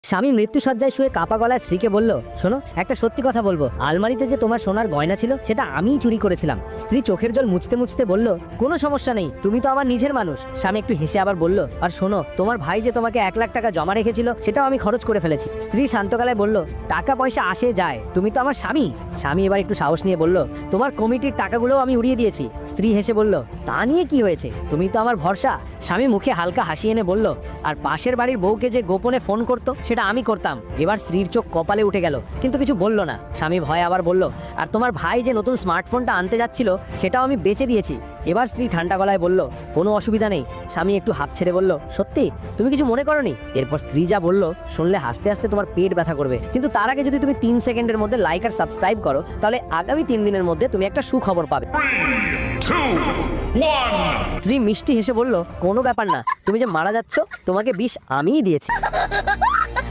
স্বামী মৃত্যুসজ্জায় শুয়ে কাপা গলায় স্ত্রীকে বলল, শোনো, একটা সত্যি কথা বলবো, আলমারিতে যে তোমার সোনার গয়না ছিল সেটা আমিই চুরি করেছিলাম। স্ত্রী চোখের জল মুছতে মুছতে বলল, কোনো সমস্যা নেই, তুমি তো আমার নিজের মানুষ। স্বামী একটু হেসে আবার বলল, আর শোনো, তোমার ভাই যে তোমাকে 1,00,000 টাকা জমা রেখেছিল সেটাও আমি খরচ করে ফেলেছি। স্ত্রী শান্ত গলায় বলল, টাকা পয়সা আসে যায়, তুমি তো আমার স্বামী। স্বামী এবার একটু সাহস নিয়ে বলল, তোমার কমিটির টাকাগুলোও আমি উড়িয়ে দিয়েছি। স্ত্রী হেসে বলল, তা নিয়ে কি হয়েছে, তুমি তো আমার ভরসা। স্বামী মুখে হালকা হাসি এনে বলল, আর পাশের বাড়ির বউকে যে গোপনে ফোন করতো সেটা আমি করতাম। এবার স্ত্রীর চোখ কপালে উঠে গেল, কিন্তু কিছু বলল না। স্বামী ভয়ে আবার বলল, আর তোমার ভাই যে নতুন স্মার্টফোনটা আনতে যাচ্ছিল সেটাও আমি বেচে দিয়েছি। এবার স্ত্রী ঠান্ডা গলায় বলল, কোনো অসুবিধা নেই। স্বামী একটু হাঁপ ছেড়ে বলল, সত্যি, তুমি কিছু মনে করনি? এরপর স্ত্রী যা বলল শুনলে হাসতে হাসতে তোমার পেট ব্যথা করবে, কিন্তু তার আগে যদি তুমি 3 সেকেন্ডের মধ্যে লাইক আর সাবস্ক্রাইব করো তাহলে আগামী 3 দিনের মধ্যে তুমি একটা সুখবর পাবে। 3, 2, 1. স্ত্রী মিষ্টি হেসে বলল, কোনো ব্যাপার না, তুমি যে মারা যাচ্ছ তোমাকে বিষ আমিই দিয়েছি।